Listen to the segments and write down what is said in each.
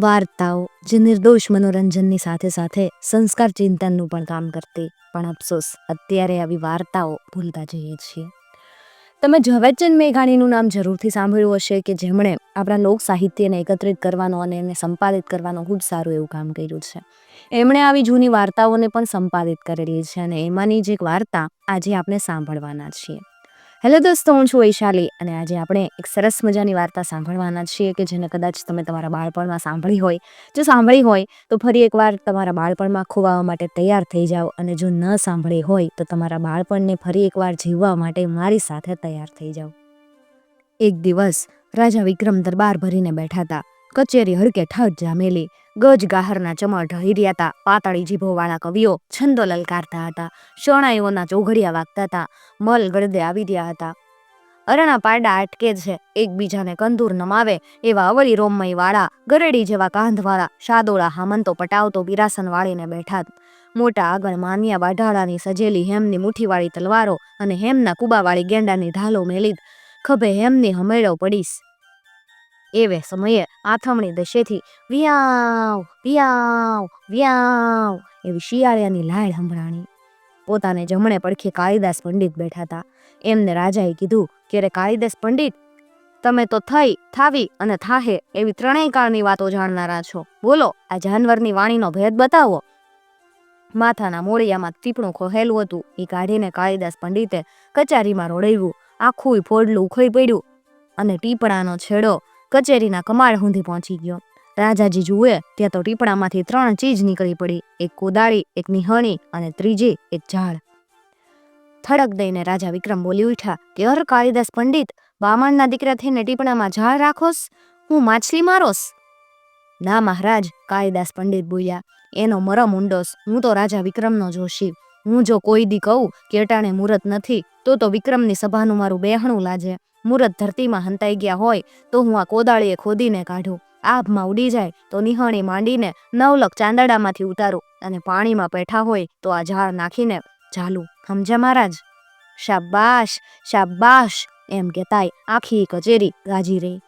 વાર્તાઓ જે નિર્દોષ મનોરંજનની સાથે સાથે સંસ્કાર ચિંતનનું પણ કામ કરતી, પણ અફસોસ અત્યારે આવી વાર્તાઓ ભૂલતા જઈએ છીએ. તમે ઝવેરચંદ મેઘાણીનું નામ જરૂરથી સાંભળ્યું હશે કે જેમણે આપણા લોક સાહિત્યને એકત્રિત કરવાનો અને એને સંપાદિત કરવાનું ખૂબ સારું એવું કામ કર્યું છે. એમણે આવી જૂની વાર્તાઓને પણ સંપાદિત કરેલી છે અને એમાંની જ એક વાર્તા આજે આપણે સાંભળવાના છીએ. હેલો દોસ્તો, હું છું વૈશાલી અને આજે આપણે એક સરસ મજાની વાર્તા સાંભળવાના છીએ કે જેને કદાચ તમે તમારા બાળપણમાં સાંભળી હોય. જો સાંભળી હોય તો ફરી એકવાર તમારા બાળપણમાં ખોવાવા માટે તૈયાર થઈ જાઓ, અને જો ન સાંભળી હોય તો તમારા બાળપણને ફરી એકવાર જીવવા માટે મારી સાથે તૈયાર થઈ જાઓ. એક દિવસ રાજા વિક્રમ દરબાર ભરીને બેઠા હતા. કચેરી હડકે ઠઠ જામેલી. ગજ ગાહરના ચમર ઢળી રહ્યા હતા. પાતળી જીભોવાળા કવિઓ છંદો લલકારતા હતા. શરણાઈઓના ચોઘડિયા વાગતા હતા. મલ ગળદે આવી રહ્યા હતા. અરણા પારડા અટકે છે, એકબીજાને કંદૂર નમાવે એવા અવળી રોમમય વાળા, ગરેડી જેવા કાંધવાળા, શાદોળા હામંતો પટાવતો બિરાસન વાળીને બેઠા. મોટા આગળ માન્યા વાઢાળાની સજેલી હેમની મુઠ્ઠીવાળી તલવારો અને હેમના કુબાવાળી ગેંડાની ઢાલો મેલી ખભે હેમની હમેળો પડીશ. એવે સમયે આથમણી દશેથી વ્યાવ વ્યાવ વ્યાવ એવી શિયાળિયાની લાળ સંભળાણી. પોતાને જમણે પડખે કાળીદાસ પંડિત બેઠા હતા. એમને રાજાએ કીધું કે રે કાળીદાસ પંડિત, તમે તો થાવી અને થાહે એવી ત્રણેય કાળની વાતો જાણનારા છો. બોલો, આ જાનવરની વાણીનો ભેદ બતાવો. માથાના મોળિયામાં ટીપણું ખોહેલું હતું એ કાઢીને કાળીદાસ પંડિતે કચારીમાં રોડાવ્યું. આખું ફોડલું ઉખડી પડ્યું અને ટીપણાનો છેડો કચેરીના કમાડ સુધી પહોંચી ગયો. રાજાજી જુએ ત્યાં તો ટીપણામાંથી 3 ચીજ નીકળી પડી. એક કોદાળી, એક નિહણી અને ત્રીજી એક ઝાડ. થડક દઈને રાજા વિક્રમ બોલી ઉઠ્યા કે અર કાળીદાસ પંડિત, બામણના દીકરા થઈને ટીપણામાં ઝાડ રાખોસ? હું માછલી મારોસ? ના મહારાજ, કાળીદાસ પંડિત બોલ્યા, એનો મરમ ઊંડોસ. હું તો રાજા વિક્રમનો જોશી. હું જો કોઈ દી કહું કે અટાણે મુહૂર્ત નથી તો વિક્રમની સભાનું મારું બેહણું લાજે. મુહૂર્ત ધરતીમાં હંતાઈ ગયા હોય તો હું આ કોદાળીએ ખોદીને કાઢું. આભમાં ઉડી જાય તો નિહણી માંડીને 9 લાખ ચાંદડામાંથી ઉતારું અને પાણીમાં પેઠા હોય તો આ ઝાડ નાખીને ઝાલું. સમજ્યા મહારાજ? શાબાશ શાબાશ એમ કહેતાય આખી કચેરી ગાજી રહી.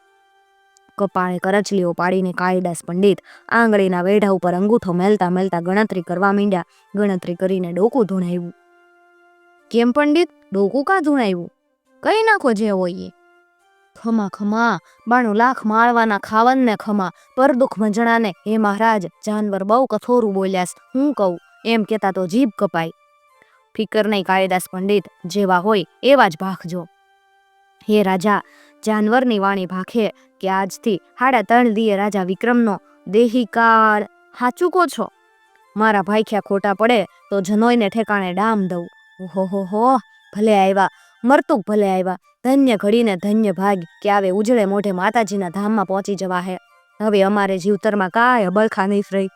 કપાળે કરચલીઓ પાડીને કાળીદાસ પંડિત આંગળીના વેઢા ઉપર અંગૂઠો મેલતા મેલતા ગણતરી કરવા માંડ્યા. ગણતરી કરીને ડોકું ધૂણાવ્યું. કેમ પંડિત, ડોકું કાં ધૂણાવ્યું? કઈ નાખો જે હોય એ. ખમા ખમા, 92 લાખ માળવાના ખાવનને ખમા, પર દુઃખ મંજણાને. હે મહારાજ, જાનવર બહુ કઠોરું બોલ્યાસ, હું કહું એમ કહેતા તો જીભ કપાય. ફિકર નહીં કાળીદાસ પંડિત, જેવા હોય એવા જ ભાખજો. હે રાજા, જાનવરની વાણી ભાખે કે આજથી 3.5 દીએ રાજા વિક્રમનો દેહીકાળ હાચું કો છો? મારા ભાઈખ્યા ખોટા પડે તો જનોઈને ઠેકાણે ડામ દઉં. ઓહો, ભલે આવ્યા, મરતુક ભલે આવ્યા. ધન્ય ઘડીને ધન્ય ભાગ કે આવે ઉજળે મોઢે માતાજીના ધામમાં પહોંચી જવા હે. હવે અમારે જીવતરમાં કાંઈ અબળખા નહીં રહી.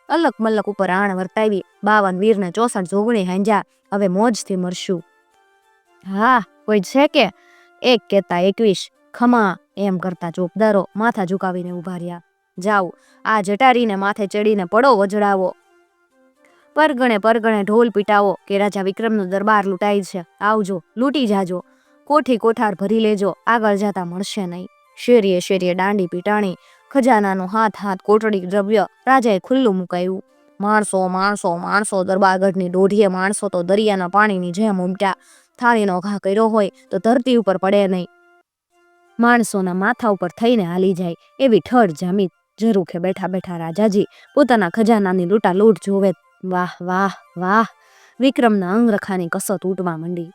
અલક મલક ઉપર આણ વર્તાવી 52 વીરને 64 જોગણી હાંજ્યા. હવે મોજથી મરશું. હા, કોઈ છે કે? એક કહેતા 21. ખમા એમ કરતા ચોકદારો માથા ઝુકાવીને ઉભા રહ્યા. જાઓ, આ જટારીને માથે ચડીને પડો વજડાવો. પરગણે ઢોલ પીટાવો કે રાજા વિક્રમનો દરબાર લૂંટાય છે. આવજો, લૂંટી જાજો. કોઠી કોઠાર ભરી લેજો, આગળ જતા મળશે નહીં. શેરીએ દાંડી પીટાણી, ખજાનાનું હાથ કોટડી દ્રવ્ય રાજાએ ખુલ્લું મુકાયું. માણસો દરબારગઢની દોઢીએ માણસો તો દરિયાના પાણીની જેમ ઉમટ્યા. થાળીનો ઘા કર્યો હોય તો ધરતી ઉપર પડે નહીં. માણસોના માથા ઉપર થઈને હાલી જાય એવી ઠઠ જામી. ઝરૂખે બેઠા બેઠા રાજાજી પોતાના ખજાનાની લૂંટાલૂંટ જોવે. વાહ વાહ વાહ! વિક્રમના અંગરખાની કસત ઉઠવા માંડી.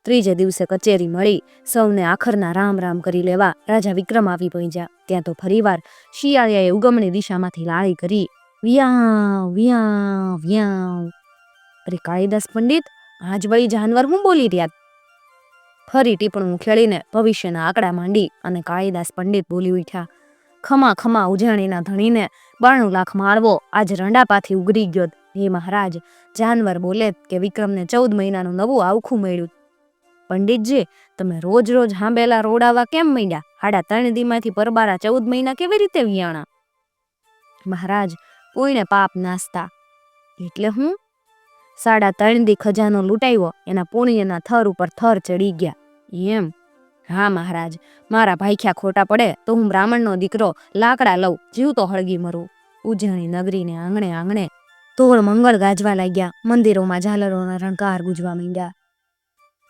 ત્રીજે દિવસે કચેરી મળી. સૌને આખરના રામ રામ કરી લેવા રાજા વિક્રમ આવી પહોંચ્યા. ત્યાં તો ફરીવાર શિયાળિયાએ ઉગમણી દિશામાંથી લાળી કરી. વ્યાવ વ્યાવ વ્યાવ. અરે કાળીદાસ પંડિત, આજ વળી જાનવર હું બોલી રહ્યા? ફરી ટીપણું ખેડીને ભવિષ્યના આંકડા માંડી અને કાળીદાસ પંડિત બોલી ઉઠ્યા. ખમા ઉજાણીના ધણીને 92 લાખ માળવો આજ રંડાપાથી ઉગરી ગયો. હે મહારાજ, જાનવર બોલે કે વિક્રમને 14 મહિનાનું નવું આવખું મળ્યું. પંડિતજી, તમે રોજ હાંબેલા રોડાવા કેમ માંડ્યા? 3.5 દીમાંથી પરબારા 14 મહિના કેવી રીતે વિયાણા? મહારાજ, પુણ્ય પાપ નાસ્તા. એટલે હું? 3.5 દી ખજાનો લૂંટાવ્યો, એના પુણ્યના થર ઉપર થર ચડી ગયા. એમ? હા મહારાજ, મારા ભાઈખ્યા ખોટા પડે તો હું બ્રાહ્મણનો દીકરો લાકડા લઉં, જીવતો હળગી મરું. ઉજ્જૈની નગરીને આંગણે આંગણે તોળ મંગળ ગાજવા લાગ્યા. મંદિરોમાં ઝાલરોના રણકાર ગુંજવા માંડ્યા.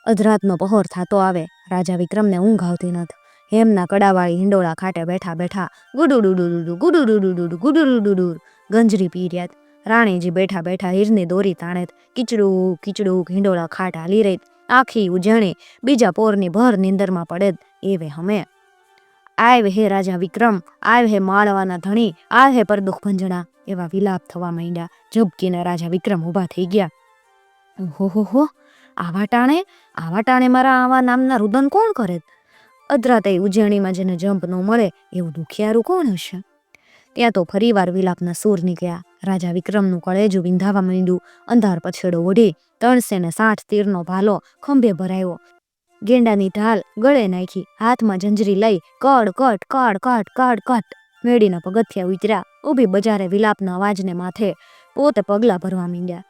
અધરાતનો પહોર થતો આવે, રાજા વિક્રમને ઊંઘ આવતી નથી. હેમના કડાવાળી હિંડોળા ખાટે બેઠા બેઠા ગુડુડુડુડુ ગુડુડુડુડુ ગુડુડુડુડુ ગંજરી પી રહ્યા. રાણીજી બેઠા બેઠા હીરની દોરી તાણેત. કીચડું કીચડું હિંડોળા ખાટ હાલી રહી. આખી ઉજણી બીજા પોરની ભર નીંદરમાં પડેદ. એવે હમે આવ હે રાજા વિક્રમ, આવ હે માળવાના ધણી, આવ હે પરદુખ ભંજણા. એવા વિલાપ થવા માંડ્યા. ઝબકીને રાજા વિક્રમ ઊભા થઈ ગયા. હો આવા ટાણે મારા આવા નામના રુદન કોણ કરે? અધરાતે ઉજ્જૈનીમાં જેને જંપ ન મળે એવું દુખિયારું કોણ હશે? ત્યાં તો ફરીવાર વિલાપના સૂર નીકળ્યા. રાજા વિક્રમનું કળેજું વિંધાવા માંડ્યું. અંધાર પછેડો ઓઢી 360 તીરનો ભાલો ખંભે ભરાયો. ગેંડાની ઢાલ ગળે નાખી. હાથમાં જંજરી લઈ કડ કટ કડ કટ કડ કટ મેળીના પગથિયા ઉતર્યા. ઊભી બજારે વિલાપના અવાજને માથે પોતે પગલા ભરવા માંડ્યા.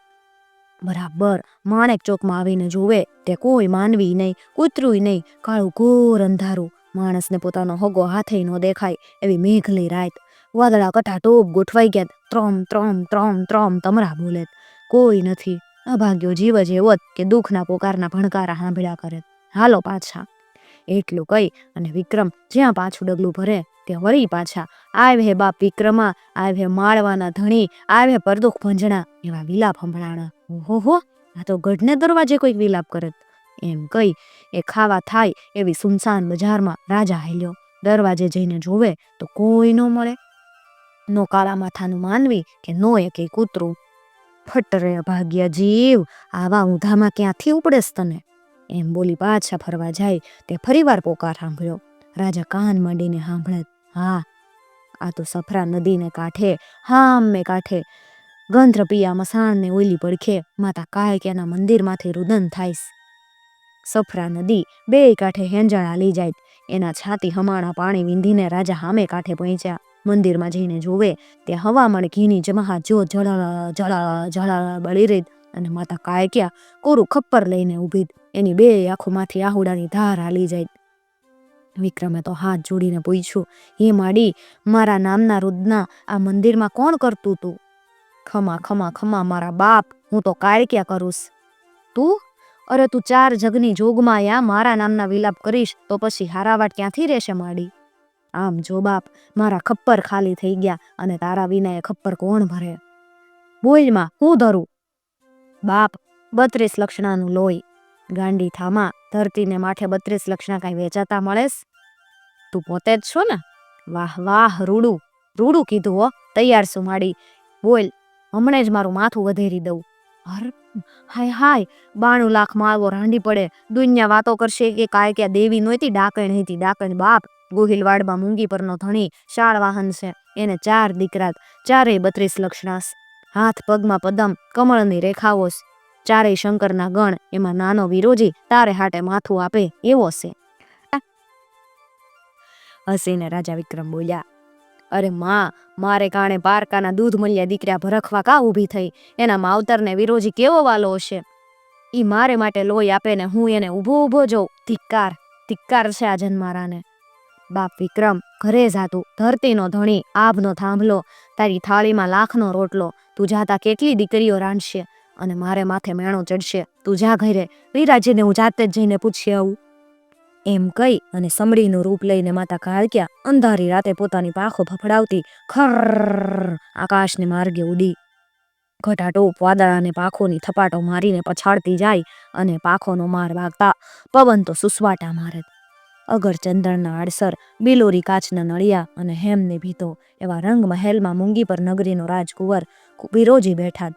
બરાબર માણેક ચોકમાં આવીને જોવે તે કોઈ માનવી નહીં, કૂતરું નહીં, કાળું ઘોર અંધારું. માણસને પોતાનો હગો હાથે ન દેખાય એવી મેઘલી રાત. વાદળા કટાટોપ ગોઠવાઈ ગયા. ત્રમ ત્રમ ત્રમ ત્રમ તમરા બોલે. કોઈ નથી. અભાગ્યો જીવ જ એવો કે દુઃખના પોકારના ભણકારા સાંભળ્યા કરે. હાલો પાછા. એટલું કહી અને વિક્રમ જ્યાં પાછું ડગલું ભરે ત્યાં વળી પાછા. આવ હે બાપ વિક્રમા, આવ હે માળવાના ધણી, આવ હે પરદુખ ભંજણા. એવા વિલાપ સંભળાણા. ઓહો, આ તો ગઢને દરવાજે કોઈક વિલાપ કરે એમ કહી એ ખાવા થાય એવી સુનસાન બજારમાં રાજા હાલ્યો. દરવાજે જઈને જોવે તો કોઈ ન મળે. નો કાળા માથાનું માનવી કે નો એકે કૂતરું. ફટરે ભાગ્યા જીવ, આવા ઊંધામાં ક્યાંથી ઉપડેસ તને? એમ બોલી પાછા ફરવા જાય તે ફરીવાર પોકાર સાંભળ્યો. રાજા કાન માંડીને સાંભળે. હા, આ તો સફરા નદીને કાંઠે, હામે કાંઠે ગંધ્ર પિયા મસાણને ઓલી પડખે માતા કાળક્યાના મંદિરમાંથી રુદન થાયસ. સફરા નદી બે કાંઠે હેંજણા લઈ જાય. એના છાતી હમાણા પાણી વિંધીને રાજા હામે કાંઠે પહોંચ્યા. મંદિરમાં જઈને જોવે તે હવામણ ઘીની જમહા જો જળા જળા જળા બળી રહી અને માતા કાળક્યા કોરું ખપ્પર લઈને ઊભી. એની બે આંખોમાંથી આહુડાની ધાર હાલી જાય. વિક્રમે તો હાથ જોડીને પૂછ્યું, હે માડી, મારા નામના રુદના આ મંદિરમાં કોણ કરતું તું? ખમા ખમા ખમા મારા બાપ, હું તો કાળક્યા કરુંસ. તું? અરે તું 4 જગની જોગમાં યા મારા નામના વિલાપ કરીશ તો પછી હારાવાટ ક્યાંથી રહેશે માડી? આમ જો બાપ, મારા ખપ્પર ખાલી થઈ ગયા અને તારા વિના એ ખપ્પર કોણ ભરે? બોલમાં હું ધરું? બાપ, 32 લક્ષણાનું લોહી. ગાંડી થામા, ધરતીને માથે 32 લક્ષણા કાંઈ વેચાતા મળેસ? તું પોતે જ છો ને? વાહ વાહ, રૂડું રૂડું કીધું હો. તૈયાર છું માડી, બોલ, હમણે જ મારું માથું વધેરી દઉં. હર હાય હાય, 92 લાખ માળવો રાંડી પડે. દુનિયા વાતો કરશે કે કાળક્યા દેવી નહોતી, ડાકણ હતી. ડાકણ બાપ, ગોહિલવાડમાં મૂંગી પરનો ધણી શાળવાહન છે. એને 4 દીકરા, 4 32 લક્ષણાસ. હાથ પગમાં પદમ કમળની રેખાઓસ. 4 શંકરના ગણ. એમાં નાનો વિરોજી તારે હાટે માથું આપે એવો છે. હસીને રાજા વિક્રમ બોલ્યા, અરે માં, મારે કારણે પારકાના દૂધ મળ્યા દીકરા ભરખવા કા ઊભી થઈ? એના માવતરને વિરોજી કેવો વાલો હશે? ઈ મારે માટે લોહી આપે ને હું એને ઊભો ઊભો જોઉં. ધિક્કાર, ધિક્કાર છે આ જન્મારાને. બાપ વિક્રમ, ઘરે જાતું, ધરતીનો ધણી, આભનો થાંભલો, તારી થાળીમાં લાખનો રોટલો. તું જાતા કેટલી દીકરીઓ રાંધશે અને મારે માથે મેણો ચડશે. તું જા ઘરે, વિરાજીને હું જાતે જ જઈને પૂછી આવું. એમ કહી અને સમડીનું રૂપ લઈને માતા કાળક્યા અંધારી રાતે પોતાની પાંખો ફફડાવતી ખર આકાશને માર્ગે ઉડી. ઘટાટોપ વાદળાને પાંખોની થપાટો મારીને પછાડતી જાય અને પાંખોનો માર વાગતા પવન તો સુસવાટા મારે. અગર ચંદનના આડસર, બિલોરી કાચના નળિયા અને હેમને ભીતો એવા રંગ મહેલમાં મૂંગી પર નગરીનો રાજકુંવર વિરોજી બેઠા.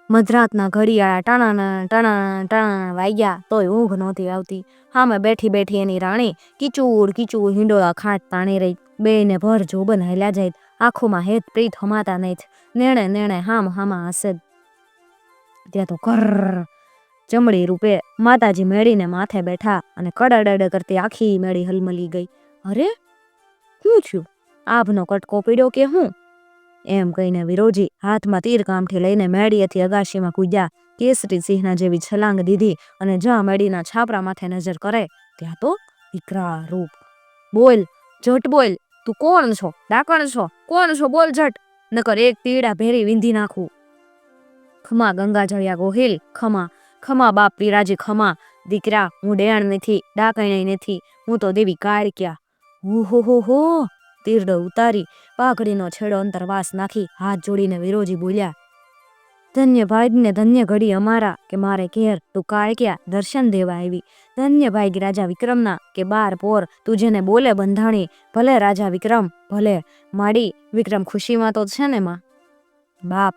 મધરાતના ઘડિયાળા ટણા ટણા ટણા વાગ્યા તોય ઊંઘ નહોતી આવતી. હામે બેઠી બેઠી એની રાણી કીચુડ કીચુડ હિંડોળા ખાટ તાણી રહી. બેને ભર જોબન હાલ્યા જાય. આંખોમાં હેત પ્રીત હમાતા નહીં. નેણે નેણે હામ હામા હસે. ત્યાં તો કર ચમડી રૂપે માતાજી મેળીને માથે બેઠા અને કડડડ કરતી આખી મેળી હલમલી ગઈ. અરે શું થયું? આભનો કટકો પીડ્યો કે હું? એમ કહીને વિરોજી હાથમાં તીર કામઠી લઈને મેળીએથી અગાશીમાં કૂદ્યા. કેસરી સિંહના જેવી છલાંગ દીધી અને જ્યાં મેળીના છાપરા માથે નજર કરે ત્યાં તો વિકરાળ બોલ, ઝટ બોલ, તું કોણ છો? ડાકણ છો? કોણ છો? બોલ ઝટ, નકર એક તીડા ભેરી વીંધી નાખું. ખમા ગંગાજળિયા ગોહિલ, ખમા, ખમા બાપ પીરાજી ખમા. દીકરા, હું ડેણ નથી, ડાકણ નથી, હું તો દેવી કાળક્યા. હો, તીરડો ઉતારી પાઘડીનો છેડો અંતરવાસ નાખી હાથ જોડીને વિરોજી બોલ્યા, ધન્ય ભાઈ ને ધન્ય ઘડી અમારા કે મારે ઘેર તું કાળક્યા દર્શન દેવા આવી. ધન્ય ભાઈ રાજા વિક્રમના કે બાર પોર તું જેને બોલે બંધાણી. ભલે રાજા વિક્રમ, ભલે માડી. વિક્રમ ખુશીમાં તો છે ને માં? બાપ,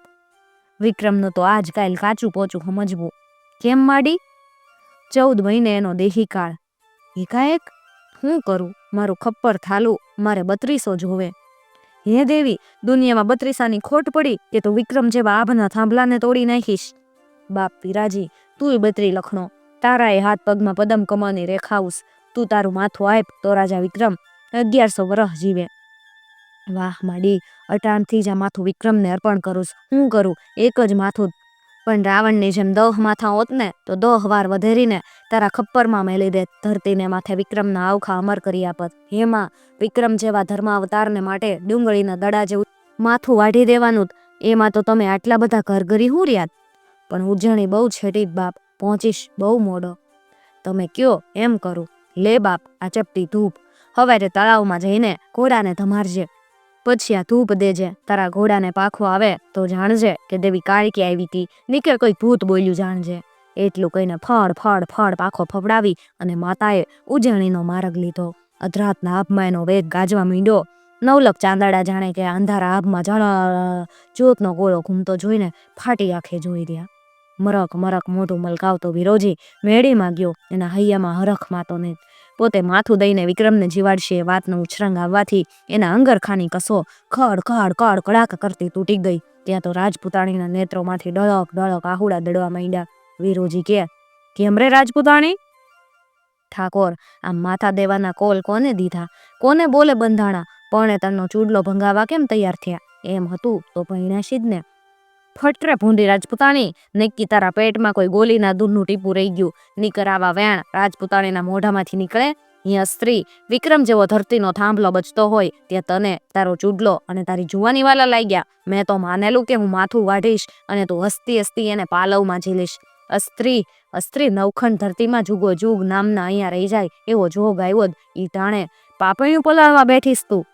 વિક્રમનું તો આજકાલ કાચું પોચું સમજવું. કેમ માડી? 14 મહિને એનો દેહી કાળ. એકાએક શું કરું? મારું ખપ્પર થાલું, મારે 32 જોવે. હે દેવી, દુનિયામાં 32 ખોટ પડી કે તું વિક્રમ જેવા આભના થાંભલાને તોડી નાખીશ. બાપ પીરાજી, તુંય 32 લખણો, તારા એ હાથ પગમાં પદમ કમળની રેખાઉસ. તું તારું માથું આપ તો રાજા વિક્રમ 1100 વર્ષ જીવે. વાહ માડી, અટાણથી જ આ માથું વિક્રમને અર્પણ કરું. હું કરું? એક જ માથું, પણ રાવણની જેમ 10 માથા હોત ને તો 10 વાર વધેરીને તારા ખપ્પરમાં મેલી દે. ધરતીને માથે વિક્રમના આવખા અમર કરી આપત. હેમાં વિક્રમ જેવા ધર્માવતારને માટે ડુંગળીના દડા જેવું માથું વાઢી દેવાનું. એમાં તો તમે આટલા બધા ઘરઘરી હું રહ્યા. પણ ઉજવણી બહુ છેટી બાપ, પહોંચીશ બહુ મોડો. તમે કયો એમ કરું. લે બાપ, આ ચપટી ધૂપ. હવારે તળાવમાં જઈને ઘોડાને ધમારજે, પછી આ ધૂપ દેજે. તારા ઘોડાને પાખો આવે તો જાણજે કે દેવી કાળકી આવી હતી, નીકળ કોઈ ભૂત બોલ્યું જાણજે. એટલું કહીને ફળ ફળ ફળ પાખો ફફડાવી અને માતાએ ઉજવણીનો માર્ગ લીધો. અધરાતના આભમાં એનો વેગ ગાજવા માંડ્યો. 9 લાખ ચાંદડા જાણે કે અંધારા આભમાં જ્યોતનો ગોળો ઘૂમતો જોઈને ફાટી આંખે જોઈ રહ્યા. મરક મરક મોઢું મલકાવતો વિરોજી મેળીમાં ગયો. એના હૈયામાં હરખ માતો ને પોતે માથું દઈને વિક્રમને જીવાડશે એ વાતનો ઉછરંગ આવવાથી એના અંગરખાની કસો ખડ ખડ કડ કડાક કરતી તૂટી ગઈ. ત્યાં તો રાજપૂતાણીના નેત્રોમાંથી ડળક ડળક આહુડા દડવા માંડ્યા. વિરોજી કે, કેમ રે રાજપૂતાણી? ઠાકોર, આમ માથા દેવાના કોલ કોને દીધા? કોને બોલે બંધાણા? પણ તનનો ચૂડલો ભંગાવા કેમ તૈયાર થયા? એમ હતું તો ભૈણાશી જ ને. ફટરે ભૂંડી રાજપૂતાણી, નક્કી તારા પેટમાં કોઈ ગોલીના દૂધનું ટીપું રહી ગયું. નીકર આવા વેણ રાજપૂતાણીના મોઢામાંથી નીકળે. અહીંયા સ્ત્રી વિક્રમ જેવો ધરતીનો થાંભલો બચતો હોય ત્યાં તને તારો ચૂડલો અને તારી જુવાની વાલા લાગ્યા. મેં તો માનેલું કે હું માથું વાઢીશ અને તું હસતી હસતી એને પાલવમાં ઝીલીશ. અસ્ત્રી અસ્ત્રી નવખંડ ધરતીમાં જુગો જુગ નામના અહીંયા રહી જાય એવો જોગ આવ્યો જ. ઈ ટાણે પાપણિયું પલાળવા બેઠીશ તું?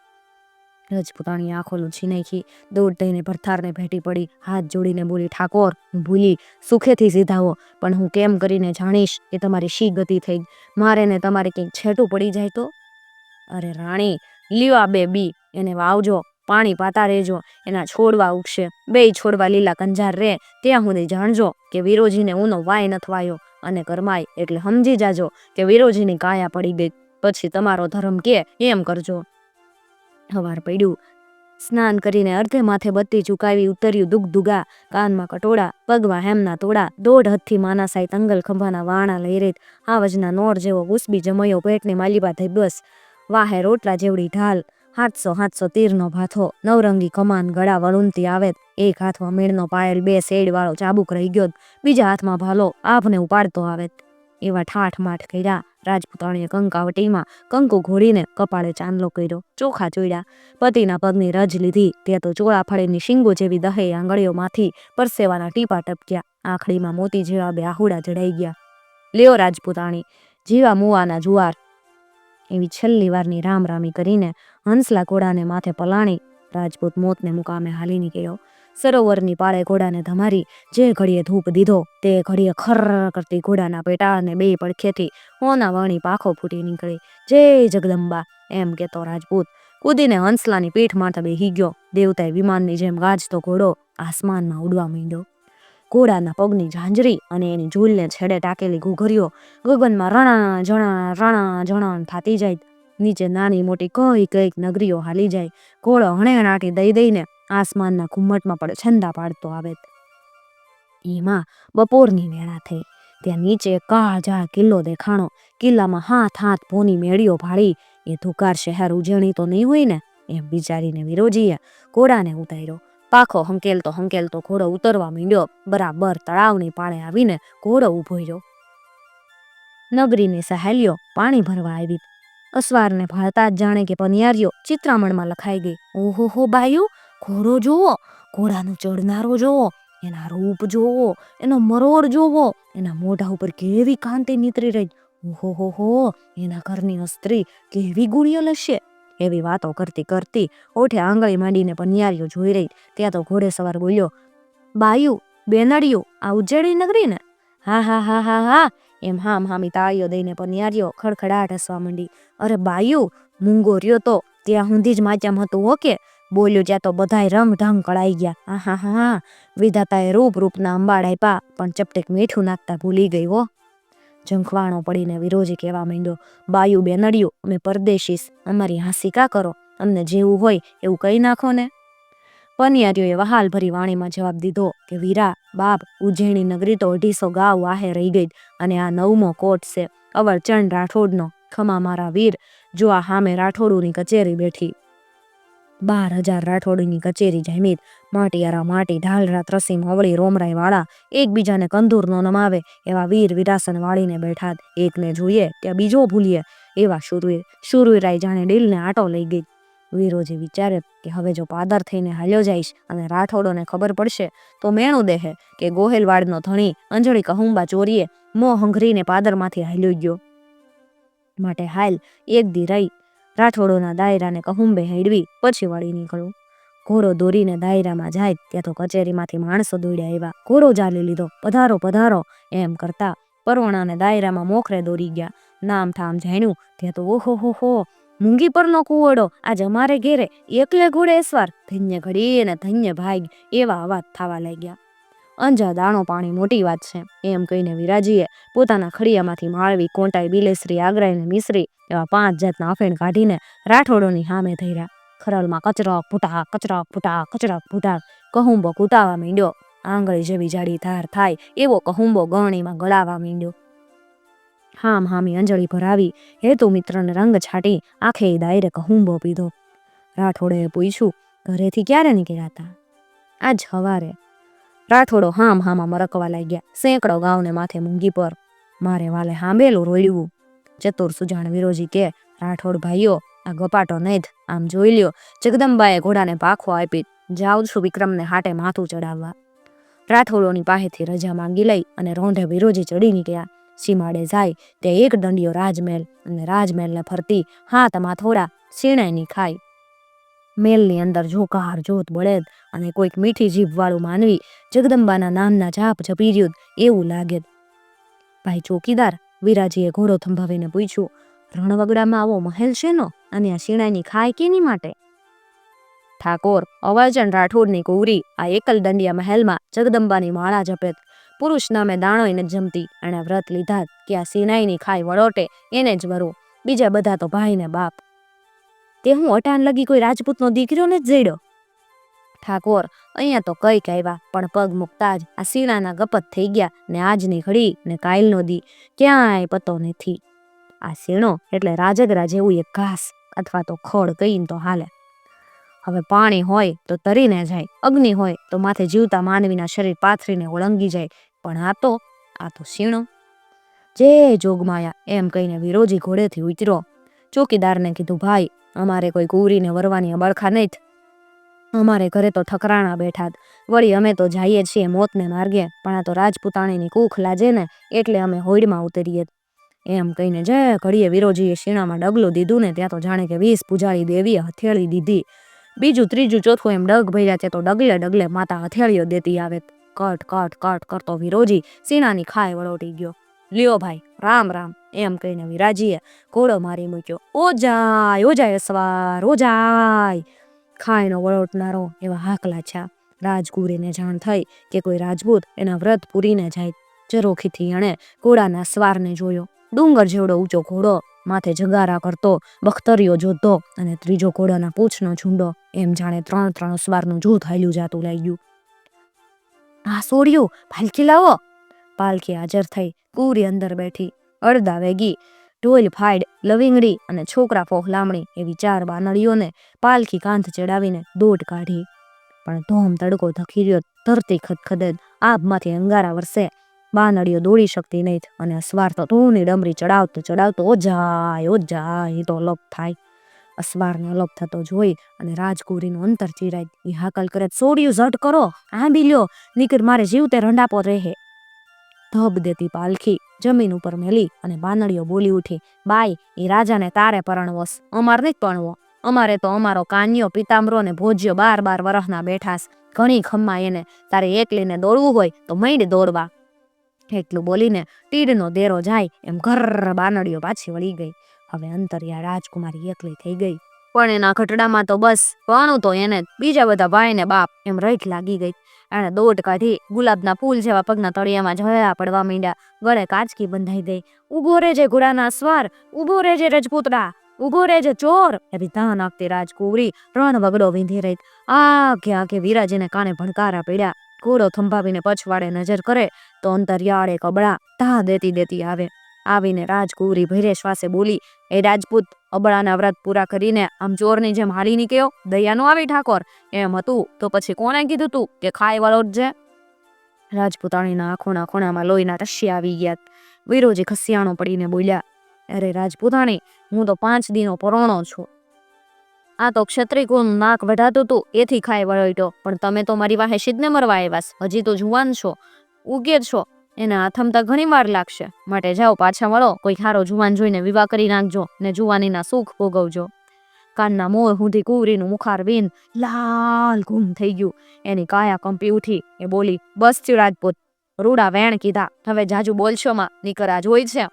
રાજપૂતાણી આંખો લૂછી નાખી, દોડ થઈને ભરથારને ભેટી પડી, હાથ જોડીને બોલી, ઠાકોર, હું ભૂલી, સુખેથી સીધાવો, પણ હું કેમ કરીને જાણીશ કે તમારી શી ગતિ થઈ? મારે ને તમારે કંઈક છેટું પડી જાય તો? અરે રાણી, લ્યો આ 2 બી, એને વાવજો, પાણી પાતા રહેજો, એના છોડવા ઉગશે. 2 છોડવા લીલા કંજાર રે ત્યાં સુધી જાણજો કે વિરોજીને ઊનો વાય નથ વાયો. અને કરમાય એટલે સમજી જાજો કે વિરોજીની કાયા પડી ગઈ. પછી તમારો ધર્મ કે એમ કરજો. હવાર પડ્યું. સ્નાન કરીને અર્ધે માથે બત્તી ચુકાવી ઉતર્યું દુગદુગા, કાનમાં કટોળા, પગમાં હેમના તોડા, 1.5 હાથથી માના સાઈ તંગલ ખંભાના વાણા લઈ રેત, હાવજના નોર જેવો ગુસબી જમયો પેટની માલીબા થઈ બસ. વાહે રોટલા જેવડી ઢાલ, 700 તીરનો ભાથો, નવરંગી કમાન ગળા વળુંતી આવે. એક હાથમાં મીણનો પાયલ, 2 શેડ વાળો ચાબુક રહી ગયો, બીજા હાથમાં ભાલો આભને ઉપાડતો આવે. એવા ઠાઠ માઠ કર્યા. રાજપૂતાણીએ કંકાવટીમાં કંકુ ઘોડીને કપાળે ચાંદલો કર્યો, ચોખા ચોડ્યા, પતિના પગની રજ લીધી. તે તો ચોળા ફળીની શીંગો જેવી દહે આંગળીઓમાંથી પરસેવાના ટીપા ટપક્યા. આંખડીમાં મોતી જેવા 2 આહુડા જડાઈ ગયા. લ્યો રાજપૂતાણી, જીવા મુવાના જુવાર. એવી છેલ્લી વારની રામરામી કરીને હંસલા ઘોડાને માથે પલાણી રાજપૂત મોતને મુકામે હાલી નીકળ્યો. સરોવરની પાળે ઘોડાને ધમારી જે ઘડીએ ધૂપ દીધો તે ઘડીએ ખર્ર કરતી ઘોડાના પેટાળને 2 પડખેથી હોના વાણી પાખો ફૂટી નીકળી. જય જગદંબા એમ કેતો રાજપૂત કૂદીને હંસલાની પીઠ માથે બેહી ગયો. દેવતાએ વિમાનની જેમ ગાજતો ઘોડો આસમાનમાં ઉડવા માંડ્યો. ઘોડાના પગની ઝાંઝરી અને એની ઝૂલને છેડે ટાકેલી ઘૂઘરીઓ ગગનમાં રણા જણા થાતી જાય. નીચે નાની મોટી કઈક નગરીઓ હાલી જાય. ઘોડો હણેણાટી દઈ દઈને આસમાનના ઘુમ્મટમાં પણ છંદા પાડતો આવે. એમાં બપોરની વેળા થઈ. ત્યાં નીચે કાળજાળ કિલ્લો દેખાણો. કિલ્લામાં હાથ ભોની મેળીઓ ભાળી. એ ધુકાર શહેર ઉજવણી તો નહીં હોય ને એમ વિચારીને વિરોજીએ ઘોડાને ઉતાર્યો. પાખો હંકેલતો ઘોડો ઉતરવા માંડ્યો. બરાબર તળાવની પાળે આવીને ઘોડો ઊભો રહ્યો. નગરીની સહેલીઓ પાણી ભરવા આવી. અસવારને ભાળતા જ જાણે કે પનિયારીઓ ચિત્રામણમાં લખાઈ ગઈ. ઓહો હો બાયું, ઘોડો જોવો, ઘોડાનો ચડનારો જોવો, એના રૂપ જોવો, એનો મરોડ જોવો, એના મોઢા ઉપર કેવી કાંતિ નીતરી રહી. ઓહો હો, એના ઘરની સ્ત્રી કેવી ગુણિયલ હશે. એવી વાતો કરતી કરતી ઓઠે આંગળી માંડીને પનિયારીઓ જોઈ રહી. ત્યાં તો ઘોડે સવાર બોલ્યો, બાયું, બેનડિયું, આ ઉજ્જૈની નગરી ને? હા હા હા હા હા, એમ હામ હામી તાળીઓ દઈને પનિયારીઓ ખડખડાટ હસવા માંડી. અરે બાયું, મૂંગો રહ્યો તો ત્યાં સુધી જ માચમ હતું હો કે બોલ્યો ત્યાં તો બધાય રંગ ઢંગ કળાઈ ગયા. હા હા હા, વિધાતાએ રૂપના અંબાડ આપ્યા પણ ચપટેક મીઠું નાખતા ભૂલી ગઈ હો. ઝંખવાણો પડીને વિરોજી કહેવા માંડ્યો, બાયું બેનડિયું, અમે પરદેશીસ, અમારી હાંસી કા કરો, અમને જેવું હોય એવું કહી નાખો ને. પનિયારીઓએ વહાલ ભરી વાણીમાં જવાબ દીધો કે વીરા બાપ, ઉજ્જૈની નગરી તો 250 ગાવ વાહે રહી ગઈ અને આ 9મો કોટ છે અવરચંદ રાઠોડનો. ખમા મારા વીર, જો આ સામે રાઠોડોની કચેરી બેઠી. 12,000 રાઠોડની કચેરી જામીત, માટીયારા માટી, ઢાલરા ત્રસીમ હવળી રોમરાય વાળા, એકબીજાને કંદૂર નો નમાવે એવા વીર વિરાસન વાળીને બેઠા. એકને જોઈએ ત્યાં બીજો ભૂલીએ એવા શુરુરાય જાણે ડીલને આટો લઈ ગઈ. વિરોજી વિચારે કે હવે જો પાદર થઈને હાલ્યો જઈશ અને રાઠોડોને ખબર પડશે તો મેણું દેહે કે ગોહેલવાડનો ધણી અંજળી કહુંબા ચોરીએ મોં હંઘરીને પાદરમાંથી હાલ્યો ગયો. માટે હાલ એક દી રહી રાઠોડોના દાયરાને કહુંબે હેડવી પછી વળી નીકળું. ઘોડો દોરીને દાયરામાં જાય ત્યાં તો કચેરીમાંથી માણસો દોડ્યા આવ્યા. ઘોડો ચાલી લીધો, પધારો પધારો એમ કરતા પરવણાને દાયરામાં મોખરે દોરી ગયા. નામ ઠામ જાણ્યું ત્યાં તો ઓહો હો, મૂંગી પરનો કુવડો આજ અમારે ઘેરે એકલે ઘોડે એસવાર, ધન્ય ઘડી અને ધન્ય ભાગ એવા અવાજ થવા લાગ્યા. અંજા દાણો પાણી મોટી વાત છે એમ કહીને વિરાજીએ પોતાના ખડિયામાંથી માળવી, કોંટાઈ, બિલેસરી, આગ્રાઈ ને મિશ્રી એવા 5 જાતના અફેણ કાઢીને રાઠોડોની સામે ધર્યા. ખરલમાં કચરક ફૂટા, કચરક ફૂટા, કચરક ફૂટા કહુંબો કૂટાવા માંડ્યો. આંગળી જેવી જાડી ધાર થાય એવો કહુંબો ગરણીમાં ગળાવા માંડ્યો. હામ હામી અંજળી ભરાવી હેતુ મિત્રને રંગ છાટી આખે દાયરે કહુંબો પીધો. રાઠોડે પૂછ્યું, ઘરેથી ક્યારે નીકળ્યા હતા? આજ સવારે. રાઠોડો હામ હામા મરકવા લાગ્યા. સેંકડો ગાવને માથે મૂંગી પર. મારે વાલે હાંભેલું રોડ્યું. ચતુર સુજાણ વિરોજી કે, રાઠોડ ભાઈઓ, આ ગપાટો નહીં, આમ જોઈ લ્યો, જગદંબાએ ઘોડાને પાખો આપી, જાઉં છું વિક્રમને હાટે માથું ચડાવવા. રાઠોડોની પાસેથી રજા માંગી લઈ અને રોંઢે વિરોજી ચડી નીકળ્યા. સીમાડે જાય તે એક દંડિયો રાજમહેલ અને રાજમહેલને ફરતી હાથમાં થોડા શીણાઈની ખાઈ. મેલની અંદર જોકાર જોત બળેદ અને કોઈક મીઠી જીભવાળું માનવી જગદંબાના નામના જાપ જપી રહ્યું એવું લાગે. ભાઈ ચોકીદાર, વિરાજીએ ઘોડો થંભાવીને પૂછ્યું, રણવગડામાં આવો મહેલ શેનો અને આ શીણાઈની ખાય કેની માટે? ઠાકોર, અવરચંદ રાઠોડની કુંવરી આ એકલ દંડિયા મહેલમાં જગદંબાની માળા જપેત. પુરુષ નામે દાણોઈને જમતી, એણે વ્રત લીધા કે આ શીણાઈની ખાય વળોટે એને જ વરો, બીજા બધા તો ભાઈને બાપ. તે હું અટાણ લગી કોઈ રાજપૂતનો દીકરો ને જ જડ્યો? ઠાકોર, અહીંયા તો કઈક આવ્યા પણ પગ મૂકતા જ આ શીણાના ગપત થઈ ગયા ને આજની ઘડી ને કાલનો દી ક્યાંય પતો નથી. આ શીણો એટલે રાજગરા જેવું એક ઘાસ અથવા તો ખડ કહીને તો હાલે. હવે પાણી હોય તો તરીને જાય, અગ્નિ હોય તો માથે જીવતા માનવીના શરીર પાથરીને ઓળંગી જાય, પણ આ તો શીણો. જે જોગમાયા એમ કહીને વિરોજી ઘોડેથી ઉતર્યો. ચોકીદારને કીધું, ભાઈ, અમારે કોઈ કુંવરીને વરવાની અબળખા નહીં, અમારે ઘરે તો ઠકરાણા બેઠા, વળી અમે તો જઈએ છીએ મોતને માર્ગે, પણ આ તો રાજપૂતાણીની કૂખ લાજે ને એટલે અમે હોડમાં ઉતરીએ. એમ કહીને જે ઘડીએ વિરોજીએ શીણામાં ડગલું દીધું ને ત્યાં તો જાણે કે 20 પૂજારી દેવીએ હથેળી દીધી. બીજું ત્રીજું ચોથું એમ ડગ ભર્યા તે તો ડગલે ડગલે માતા હથેળીઓ દેતી આવે. કટ કટ કટ કરતો વિરોજી શીણાની ખાય વળોટી ગયો. લ્યો ભાઈ, રામ રામ એમ કહીને વિરાજીએ ઘોડો મારી મૂક્યો. ઓજાય અસવાર, ઓજાય. ખાયનો વળોટનારો એવા હાકલા છા. રાજકુંવરીને જાણ થઈ કે કોઈ રાજપૂત એના વ્રત પૂરીને જાય. ઝરોખીથી એણે ઘોડાના સ્વારને જોયો. ડુંગર જેવડો ઊંચો ઘોડો, માથે જગારા કરતો બખ્તરીઓ જોતો અને ત્રીજો ઘોડાના પૂંછનો ઝુંડો, એમ જાણે 3 અસવારનું જૂથ હાલ્યું જાતું લાગ્યું. આ સોડ્યું, પાલખી લાવો. પાલખી હાજર થઈ. કુંવરી અંદર બેઠી. અડધા વેગી ઢોલ ફાડ, લવિંગડી અને છોકરા ફોહલામણી એવી 4 બાનડીઓને પાલખી કાંધ ચડાવીને દોડ કાઢી. પણ ધોમ તડકો ધખી રહ્યો, ધરતી ખદખદે, આભમાંથી અંગારા વરસે. બાનડીઓ દોડી શકતી નહીં અને અસવાર તો ધૂની ડમરી ચડાવતો ચડાવતો ઓ જાય એ તો અલગ થાય. અસવારને અલગ થતો જોઈ અને રાજકુંવરીનું અંતર ચીરાય. એ હાકલ કરે, સોડિયું ઝટ કરો, આંબી લ્યો, નીકર મારે જીવતે રંડાપો રહે. ધબ દેતી પાલખી જમીન ઉપર મેલી અને બાનડીઓ બોલી ઉઠી, બાઈ, એ રાજાને તારે પરણવોસ, અમાર નહીં પરણવો. અમારે તો અમારો કાન્યો પિતાંબરો ને ભોજ્યો 12 વરસના બેઠાસ. ઘણી ખમ્મા એને, તારે એકલીને દોડવું હોય તો મૈંડ દોડવા. એટલું બોલીને તીરનો દેરો જાય એમ ઘર બાનડીઓ પાછી વળી ગઈ. હવે અંતરિયા રાજકુમારી એકલી થઈ ગઈ. પણ એના ઘટડામાં તો બસ ભણું તો એને બીજા બધા ભાઈ ને બાપ એમ રઈખ લાગી ગઈ. એણે દોડ કાઢી, ગુલાબના ફૂલ જેવા પગના તળિયામાં ઝળા પડવા માંડ્યા. ગળે કાચકી બંધાઈ દઈ. ઉભો રેજે ઘોડાના સ્વાર, ઉભો રેજે રજપૂતડા, ઉભો રેજે ચોર, એવી ધાન આપતી રાજકુંવરી રણ વગડો વીંધી રહી. આખે વિરાજીને કાને ભણકારા પડ્યા. ઘોડો થંભાવીને પછવાડે નજર કરે તો અંતરિયાળ એક અબળા તા દેતી આવે. આવીને રાજકુંવરી ભૈરે શ્વાસે બોલી, એ રાજપૂત, અબળાના વ્રત પૂરા કરીને આમ ચોરની જેમ હાલી નીકળ્યો, દયાનો આવી ઠાકોર. એમ હતું તો પછી કોણે કીધું તું કે ખાઈ વાળો જ છે? રાજપૂતાણીના આંખોના ખૂણામાં લોહીના રશિયા આવી ગયા. વિરોજી ખસિયાણો પડીને બોલ્યા, અરે રાજપૂતાણી, હું તો 5 દીનો પરોણો છું. આ તો ક્ષત્રિય કુળનું નાક વઢાતું તું એથી ખાઈ વળ્યો, પણ તમે તો મારી વાહે શીદને મરવા આવ્યાસ. હજી તો જુવાન છો, ઉગે છો, એને આથમતા ઘણી વાર લાગશે. માટે જાઓ, પાછા વળો, કોઈ ખારો જુવાન જોઈને વિવાહ કરી નાખજો ને જુવાનીના સુખ ભોગવજો. કાનના મોર સુધી કુંવરીનું મુખાર વીન લાલ ઘૂમ થઈ ગયું. એની કાયા કંપી ઉઠી. એ બોલી, બસ થયું રાજપૂત, રૂડા વેણ કીધા, હવે જાજુ બોલશો માં, નીકર આ જોઈ છે,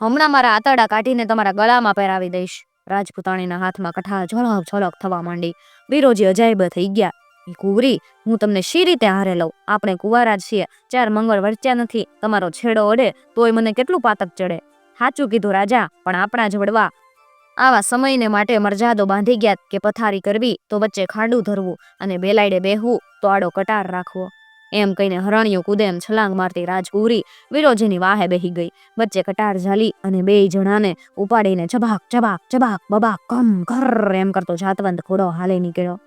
હમણાં મારા આતરડા કાઢીને તમારા ગળામાં પહેરાવી દઈશ. રાજપૂતાણીના હાથમાં કઠાર ઝળક ઝળક થવા માંડી. વિરોજી અજાયબ થઈ ગયા. એ કુંવરી, હું તમને શી રીતે હારે લઉં? આપણે કુંવારા છીએ, 4 મંગળ વર્ચ્યા નથી. તમારો છેડો અડે તોય મને કેટલું પાતક ચડે. સાચું કીધું રાજા, પણ આપણા જ વડવા આવા સમયને માટે મર્યાદો બાંધી ગયા કે પથારી કરવી તો વચ્ચે ખાડું ધરવું અને બેલાડે બેહવું તો આડો કટાર રાખવો. એમ કહીને હરણિયું કૂદે એમ છલાંગ મારતી રાજકુંવરી વિરોજીની વાહે બેહી ગઈ. વચ્ચે કટાર ઝાલી અને 2 જણાને ઉપાડીને ચબાક ચબાક ચબાક બબાક કમ ઘર એમ કરતો જાતવંત ઘોડો હાલે નીકળ્યો.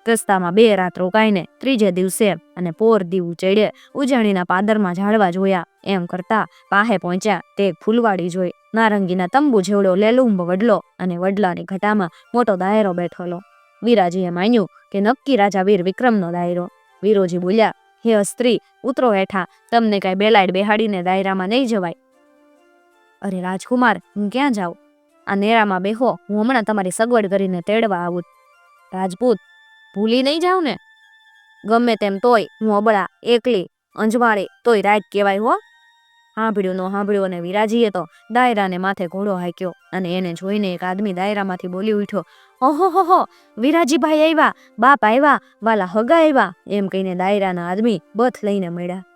રસ્તામાં 2 રાત રોકાઈને 3જે દિવસે અને પોર દીવ ચડે ઉજાણીના પાદરમાં ઝાડવા જોયા એમ કરતા પાહે પહોંચ્યા તે ફૂલવાડી જોઈ. નારંગીના તંબુ જેવડો લેલુંબ વડલો અને વડલાની ઘટામાં મોટો દાયરો બેઠેલો. વિરાજીએ માન્યું કે નક્કી રાજા વીર વિક્રમનો દાયરો. વિરોજી બોલ્યા, હે સ્ત્રી, ઉતરો હેઠા, તમને કઈ બેલાડ બેહાડીને દાયરામાં નહીં જવાય. અરે રાજકુમાર, હું ક્યાં જાઉં? આ નેરામાં બેહો, હું હમણાં તમારી સગવડ કરીને તેડવા આવું. રાજપૂત, ભૂલી નહીં જાઉં ને? ગમે તેમ તોય હું અબળા, એકલી, અંજવાળી તોય રાત કહેવાય હો. સાંભળ્યું ન સાંભળ્યું અને વિરાજીએ તો દાયરાને માથે ઘોડો હાક્યો અને એને જોઈને એક આદમી દાયરામાંથી બોલી ઉઠ્યો, ઓહો, વિરાજીભાઈ આવ્યા, બાપ આવ્યા, વાલા હગા આવ્યા, એમ કહીને દાયરાના આદમી બથ લઈને મળ્યા.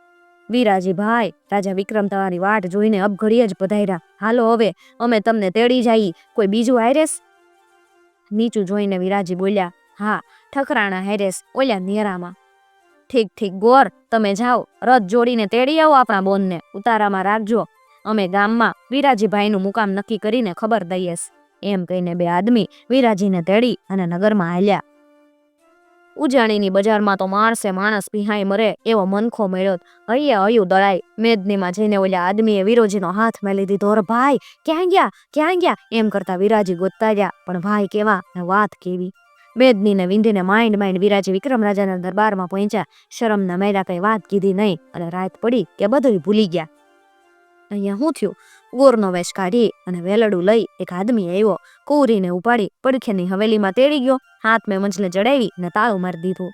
વિરાજીભાઈ, રાજા વિક્રમ તમારી વાટ જોઈને અબઘડીએ જ પધાર્યા. હાલો હવે અમે તમને તેડી જઈએ, કોઈ બીજું હારેસ? નીચું જોઈને વિરાજી બોલ્યા, હા, ઠકરાણા હારેસ, ઓલ્યા નેરામાં. ઠીક ગોર, તમે જાઓ, રથ જોડીને તેડી આવો આપણા બોનને, ઉતારામાં રાખજો. અમે ગામમાં વિરાજીભાઈનું મુકામ નક્કી કરીને ખબર દઈએસ. એમ કહીને 2 આદમી વિરાજીને તેડી અને નગરમાં હાલ્યા. ઉજાણીની બજારમાં તો માણસ ભીહાઈ મરે એવો મનખો મળ્યો. હૈયું દળાઈ. મેદનીમાં જઈને ઓલા આદમીએ વિરોજીનો હાથ મેલી દીધો. અરે ભાઈ, ક્યાં ગયા એમ કરતા વિરાજી ગોતતા ગયા. પણ ભાઈ કેવા ને વાત કેવી. મેદનીને વિંધીને માઇન્ડ વિરાજી વિક્રમ રાજાના દરબારમાં પહોંચ્યા. શરમના મેળા કઈ વાત કીધી નહીં અને રાત પડી કે બધું ભૂલી ગયા. અહીંયા શું થયું? ગોરનો વેશ કાઢી અને વેલડું લઈ એક આદમી આવ્યો. કુંવરીને ઉપાડી પડખેની હવેલીમાં તેડી ગયો. હાથ મેં મંજલે જડાવી ને તાળું મારી દીધું.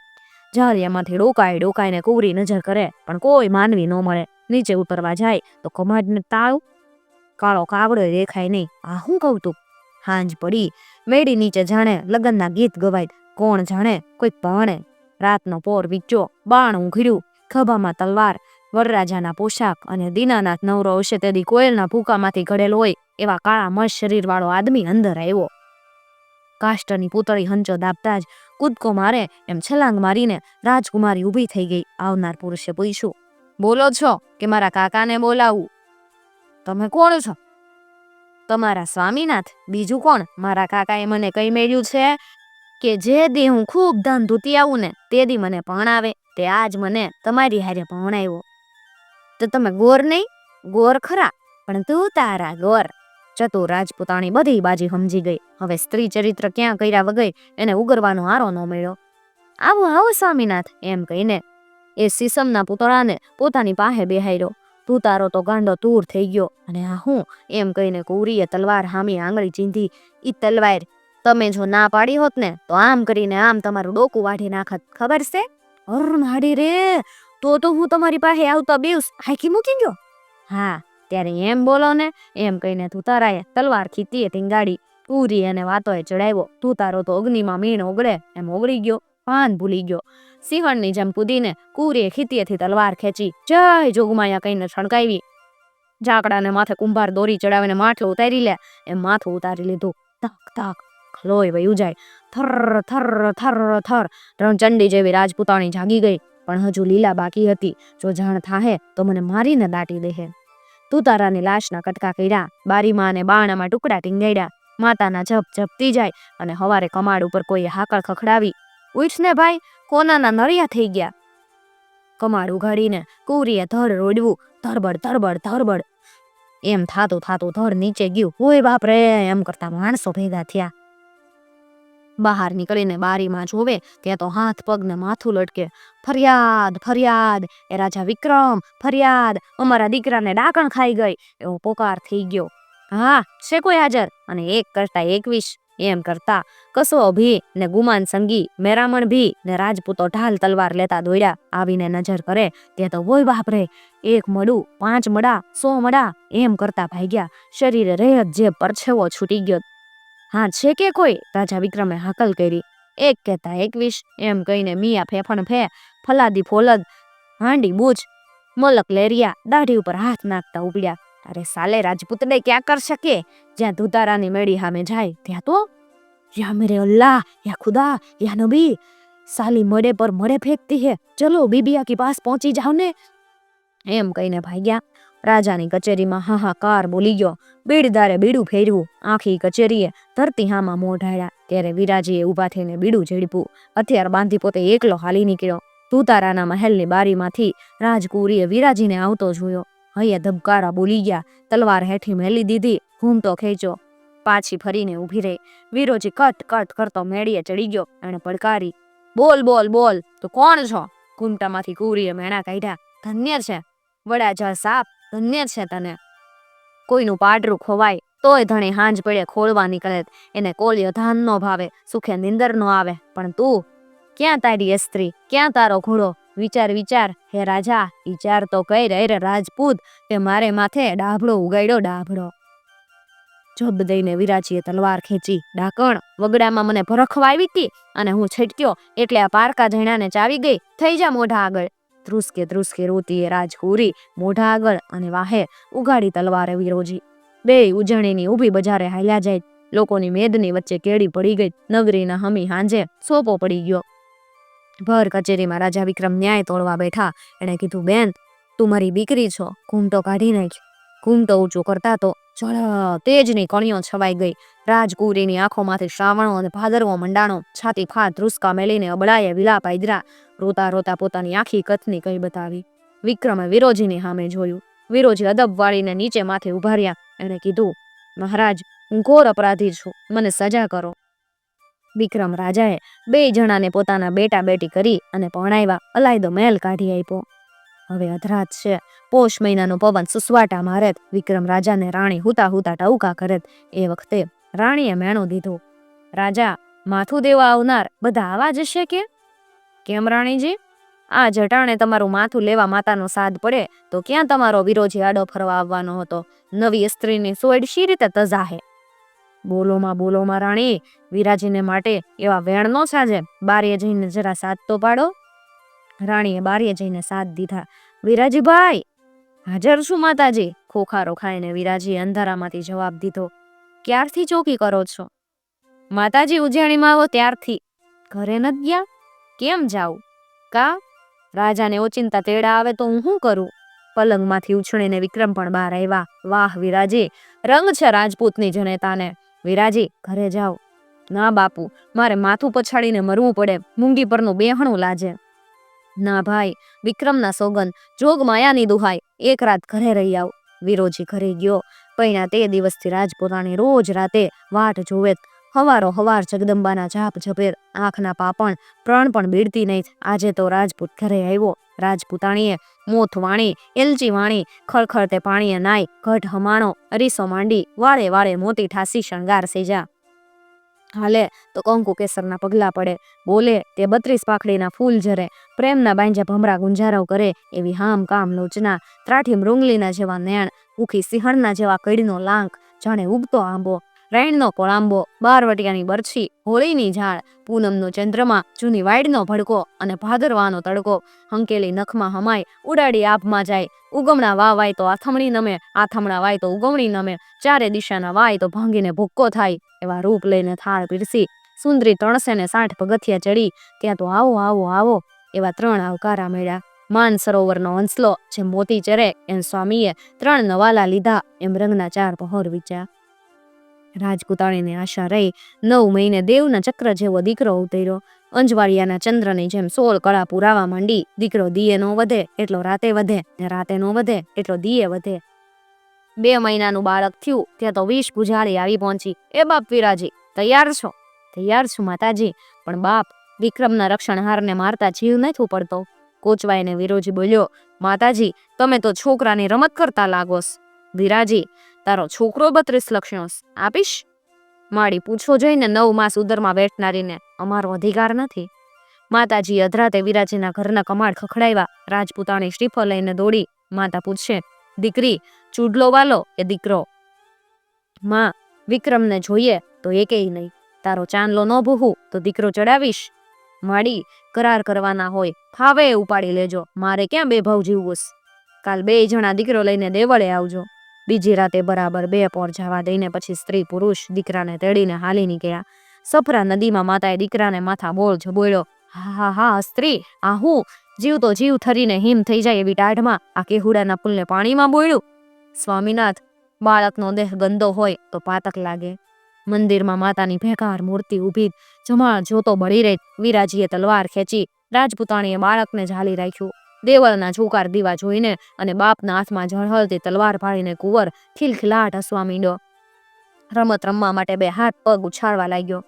જાળિયામાંથી ડોકાઈને કુંવરી નજર કરે પણ કોઈ માનવી ન મળે. નીચે ઉતરવા જાય તો કમાડને તાળું, કાળો કાગડો દેખાય નહીં. આ શું કહું તું? હાંજ પડી. મેડી નીચે જાણે લગનના ગીત ગવાય, કોણ જાણે કોઈક ભાણે. રાતનો પોર વીચ્યો, બાણ ઉઘડ્યું, ખભામાં તલવાર, વરરાજાના પોશાક અને દીનાનાથ નવરો હશે તેથી કોયલના ભૂકામાંથી ઘડેલો હોય એવા કાળા મસ્ત શરીર વાળો આદમી અંદર આવ્યો. કાષ્ટની પૂતળી હંચો દાબતા જ કૂદકો મારે એમ છલાંગ મારીને રાજકુમારી ઊભી થઈ ગઈ. આવનાર પુરુષે પૂછ્યું, બોલો છો કે મારા કાકાને બોલાવું? તમે કોણ છો? તમારા સ્વામીનાથ, બીજું કોણ? મારા કાકાએ મને કઈ મેળ્યું છે કે જે દી હું ખૂબ ધન ધૂતી આવું ને તે દી મને પરણાવે, તે આજ મને તમારી હારે પરણાવ્યો. તો તમે ગોર નહીં? ગોર ખરા, પણ તું તારા ગોર. ચતુર રાજપૂતાણી બધી બાજી સમજી ગઈ. હવે સ્ત્રી ચરિત્ર ક્યાં કર્યા વગર એને ઉગરવાનો આરો ન મળ્યો. આવો આવો સ્વામીનાથ, એમ કહીને એ સીસમના પૂતળાને પોતાની પાસે બેહાર્યો. તુતારો તો ગાંડો તૂર થઈ ગયો. અને આ હું, એમ કહીને કુંવરીએ તલવાર હામી આંગળી ચીંધી. ઈ તલવાર તમે જો ના પાડી હોત ને તો આમ કરીને આમ તમારું ડોકું વાઢી નાખત, ખબર છે? અર માડી રે, તો હું તમારી પાસે આવતા બેસ હાકી મૂકી ગયો. હા, ત્યારે એમ બોલો ને, એમ કહીને તુતારાએ તલવાર ખીતીએ ટીંગાડી. કુંવરી એને વાતોએ ચડાવ્યો. તુતારો તો અગ્નિમાં મીણ ઓગળે એમ ઓગળી ગયો, ભાન ભૂલી ગયો. સિંહણની જેમ કૂદીને કુંવરીએ ખીતીએથી તલવાર ખેંચી જય જોગમાયા કહીને છણકાવી. ઝાકડાને માથે કુંભાર દોરી ચડાવીને માટલું ઉતારી લે એમ માથું ઉતારી લીધું. તક તક લોહી વયું જાય. થર થર થર થર રણચંડી જેવી રાજપૂતાણી જાગી ગઈ. પણ હજુ લીલા બાકી હતી. જો જાણ થાહે તો મને મારીને દાટી દેહે. તુતારાની લાશના કટકા કર્યા. બારીમાં અને બાણામાં ટુકડા ટીંગાડ્યા. માતાના જપ જપતી જાય અને હવારે કમાડ ઉપર કોઈએ હાકળ ખખડાવી. ઉઠ ને ભાઈ, કોનાના નરિયા થઈ ગયા. કમાડ ઉઘાડીને કુંવરીએ ધડ રોડવું. ધરબડ ધરબડ ધરબડ એમ થાતું થાતું ધડ નીચે ગયું. હોય બાપરે, એમ કરતા માણસો ભેગા થયા. બહાર નીકળીને બારીમાં જોવે ત્યાં તો હાથ પગને માથું લટકે. ફરિયાદ ફરિયાદ, એ રાજા વિક્રમ, ફરિયાદ, અમારા દીકરાને ડાકણ ખાઈ ગઈ, એવો પોકાર થઈ ગયો. હા, છે કોઈ હાજર? અને 1 કરતા 21 એમ કરતા કસો ભી ને ગુમાન સંગી મેરામણ ભી ને રાજપૂતો ઢાલ તલવાર લેતા દોડ્યા. આવીને નજર કરે ત્યાં તો હોય બાપરે, 1 મડું, 5 મડા, 100 મડા એમ કરતા ભાગ્યા. શરીરે રેત જે પરછેવો છૂટી ગયો. હા, છે કે કોઈ? રાજા વિક્રમે હાકલ કરી. 1 કહેતા 21 એમ કહીને મિયા ફેફણ ફે, ફલાદી ફોલદ, હાંડી બૂચ, મલક લેરિયા દાઢી ઉપર હાથ નાખતા ઉપડ્યા. અરે સાલે રાજપૂતને ક્યાં કર શકે? જ્યાં તુતારાની મેળી સામે જાય ત્યાં તો યા મેરે અલ્લાહ, યા ખુદા, યા નબી, સાલી મડે પર મડે ફેંકતી હે, ચલો બીબિયા કે પાસ પહોંચી જાઓ ને, એમ કહીને ભાગ્યા. રાજાની કચેરીમાં હાહાકાર બોલી ગયો. બીડદારે બીડું ફેરવું. આખી કચેરીએ ધરતી હામાં મોં ઢાળ્યા. ત્યારે વિરાજીએ ઊભા થઈને બીડું ઝડપ્યું. હથિયાર બાંધી પોતે એકલો હાલી નીકળ્યો. તુતારાના મહેલની બારીમાંથી રાજકુંવરીએ વિરાજીને આવતો જોયો. હૈયે ધબકારા બોલી ગયા. તલવાર હેઠી મેલી દીધી. ઘૂમતો ખેંચ્યો. પાછી ફરીને ઊભી રહી. વિરોજી કટ કટ કરતો મેળીએ ચડી ગયો. એણે પડકારી, બોલ બોલ બોલ, તો કોણ છો? ઘૂમટામાંથી કુંવરીએ મેણા કાઢ્યા. ધન્ય છે વડાજા સાપ, ધન્ય છે તને. કોઈનું પાડરું ખોવાય તોય ધણી હાંજ પડે ખોળવા નીકળે. એને કોલ્યો ધાન નો ભાવે, સુખે નિંદર નો આવે. પણ તું, ક્યાં તારી સ્ત્રી, ક્યાં તારો ઘોડો? વિચાર વિચાર હે રાજા, વિચાર તો કઈ રે રાજપૂત, તે મારે માથે ડાભડો ઉગાડ્યો, ડાભડો. જબ દઈને વિરાજીએ તલવાર ખેંચી. ડાકણ, વગડામાં મને ભરખવા આવી હતી અને હું છટક્યો એટલે આ પારકા જણાને ચાવી ગઈ. થઈ જા મોઢા આગળ. ધ્રુસકે ધ્રુસકે રોતી એ રાજકુંવરી મોઢા આગળ અને વાહે ઉગાડી તલવારે વિરોજી. બે ઉજણીની ઊભી બજારે હાલ્યા જાય. લોકોની મેદની વચ્ચે કેડી પડી ગઈ. નગરીના હમી હાંજે સોપો પડી ગયો. ભર કચેરીમાં રાજા વિક્રમ ન્યાય તોડવા બેઠા. એણે કીધું, બેન, તું મારી દીકરી છો, ઘૂમટો કાઢી નાખ. ઘૂમટો ઊંચો કરતા તો તેજની કણીઓ છવાઈ ગઈ. રાજકુંવરીની આંખોમાંથી શ્રાવણો અને ભાદરવો મંડાણો. છાતી ફાટ ધ્રુસકા મેલીને અબળાએ વિલાપ આદરા. રોતા રોતા પોતાની આખી કથની કઈ બતાવી. વિક્રમે વિરોજીની સામે જોયું. વિરોજી અદબ વાળીને નીચે માથે ઉભા રહ્યા. એણે કીધું, મહારાજ, હું ઘોર અપરાધી છું, મને સજા કરો. વિક્રમ રાજાએ 2 જણાને પોતાના બેટા બેટી કરી અને પરણાવ્યા. અલાયદો મહેલ કાઢી આપ્યો. હવે અધરાત છે. પોષ મહિનાનો પવન સુસવાટા મારેત. વિક્રમ રાજાને રાણી હુતા હુતા ટવકા કરેત. એ વખતે રાણીએ મેણું દીધું. રાજા, માથું દેવા આવનાર બધા આવા જશે કે? કેમ રાણીજી? આ જટાણે તમારું માથું લેવા માતાનો સાદ પડે તો ક્યાં તમારો વિરોજી આડો ફરવા આવવાનો હતો? નવી સ્ત્રીની સોડ શી રીતે તજાહે? બોલોમાં રાણી, વિરાજીને માટે એવા વેણ નો સાજે. બારીએ જઈને જરા સાથ તો પાડો. રાણીએ બારીએ જઈને સાથ દીધા. વિરાજીભાઈ! હાજર છું માતાજી. ખોખારો ખાઈને વિરાજીએ અંધારામાંથી જવાબ દીધો. ક્યારથી ચોકી કરો છો? માતાજી, ઉજાણીમાં આવો ત્યારથી. ઘરે નથી ગયા? કેમ જાઉં? કા? રાજાને ઓચિંતા તેડા આવે તો હું શું કરું? પલંગમાંથી ઉછળીને વિક્રમ પણ બહાર આવ્યા. વાહ વિરાજી, રંગ છે રાજપૂતની જનેતાને. વિરાજી, ઘરે જાઓ. ના બાપુ, મારે માથું પછાડીને મરવું પડે. મૂંગી પરનું બેહણું લાજે. ના ભાઈ, વિક્રમના સોગન, જોગ માયાની દુહાઈ, એક રાત ઘરે રહી આવ. વિરોજી ઘરે ગયો. પૈણા તે દિવસથી રાજપૂતાણી રોજ રાતે વાટ જોવે. હવારો હવાર જગદંબાના જાપ ઝપેર, આંખના પાપણ પણ બીડતી નહીં. આજે તો રાજપૂત ઘરે આવ્યો. રાજપૂતાણીએ મોથ વાણી, એલચી વાણી, ખળખળતે પાણીએ નાઈ, ઘટ હમાણો, અરીસો માંડી, વાળે વાળે મોતી ઠાસી શણગાર સેજા. હાલે તો કંકુ કેસરના પગલા પડે, બોલે તે 32 પાખડીના ફૂલ ઝરે, પ્રેમના બાંજા ભમરા ગુંજારવ કરે એવી હામ કામ લોચના, ત્રાઠી મૃંગલીના જેવા નેણ, ઉખી સિંહણના જેવા કડીનો લાંક, જાણે ઉગતો આંબો, રાયણનો કોળાંબો, બારવટિયાની બરછી, હોળીની ઝાડ, પૂનમનો ચંદ્રમા, જૂની વાયડનો ભડકો અને ભાદરવાનો તડકો, હંકેલી નખમાં હમાય, ઉડાડી આભમાં જાય, ઉગમણા વાય તો આથમણી નમે, આથમણા વાય તો ઉગમણી નમે, ચારે દિશાના વાય તો ભાંગીને ભૂક્કો થાય એવા રૂપ લઈને થાળ પીરસી, સુંદરી તણસે ને 60 પગથિયા ચડી, ત્યાં તો આવો આવો આવો એવા 3 આવકારા મળ્યા. માન સરોવરનો હંસલો જેમ મોતી ચરે એમ સ્વામીએ 3 નવાલા લીધા એમ રંગના 4 પહોર વીચ્યા. રાજપૂતાણીને આશા રહી. 9 મહિને દેવના ચક્ર જેવો દીકરો ઉતર્યો. અંજવાળિયાના ચંદ્રની જેમ 16 કળા પુરાવા માંડી. દીકરો દીએ નો વધે એટલો રાતે વધે, ને રાતે નો વધે એટલો દીએ વધે. 2 મહિનાનું બાળક થયું ત્યાં તો 20 પૂજારી આવી પહોંચી. એ બાપ વિરાજી, તૈયાર છો? તૈયાર છું માતાજી, પણ બાપ, વિક્રમના રક્ષણહારને મારતા જીવ નથી પડતો. કોચવાઈને વિરોજી બોલ્યો, માતાજી, તમે તો છોકરાની રમત કરતા લાગોસ. વિરાજી, તારો છોકરો 32 લક્ષણોસ, આપીશ? માડી પૂછો જોઈને 9 માસ ઉદરમાં બેઠનારીને અમારો અધિકાર નથી. માતાજી અધરાતે વિરાજીના ઘરના કમાડ ખખડાવ્યા. રાજપૂતાણી શ્રીફળ લઈને દોડી. માતા પૂછશે, દીકરી, ચૂડલો વાલો એ દીકરો? માં, વિક્રમને જોઈએ તો એકેય નહીં. તારો ચાંદલો ન ભૂહું તો દીકરો ચડાવીશ. માડી, કરાર કરવાના હોય, ફાવે એ ઉપાડી લેજો, મારે ક્યાં બે ભાવ જીવવું. કાલ 2 જણા દીકરો લઈને દેવળે આવજો. બીજી રાતે બરાબર 2 પોર જવા દઈને પછી સ્ત્રી પુરુષ દીકરાને તેડીને હાલી નીકળ્યા. સફરા નદીમાં માતાએ દીકરાને માથા બોળ ઝબોળ્યો. હા હા સ્ત્રી, આ હું? જીવ તો જીવ થરીને હિમ થઈ જાય એવી ટાઢમાં આ કેહુડાના ફૂલને પાણીમાં બોળ્યું. સ્વામીનાથ, બાળકનો દેહ ગંદો હોય તો પાતક લાગે. મંદિરમાં માતાની ભેકાર મૂર્તિ ઊભી, જમાળ જોતો બળી રહી. વિરાજીએ તલવાર ખેંચી. રાજપૂતાણીએ બાળકને ઝાલી રાખ્યું. દેવળના ચોકાર દીવા જોઈને અને બાપના હાથમાં ઝળહળતી તલવાર ભાળીને કુંવર ખિલખિલાટ હસવા માંડ્યો. રમત રમવા માટે 2 હાથ પગ ઉછાળવા લાગ્યો.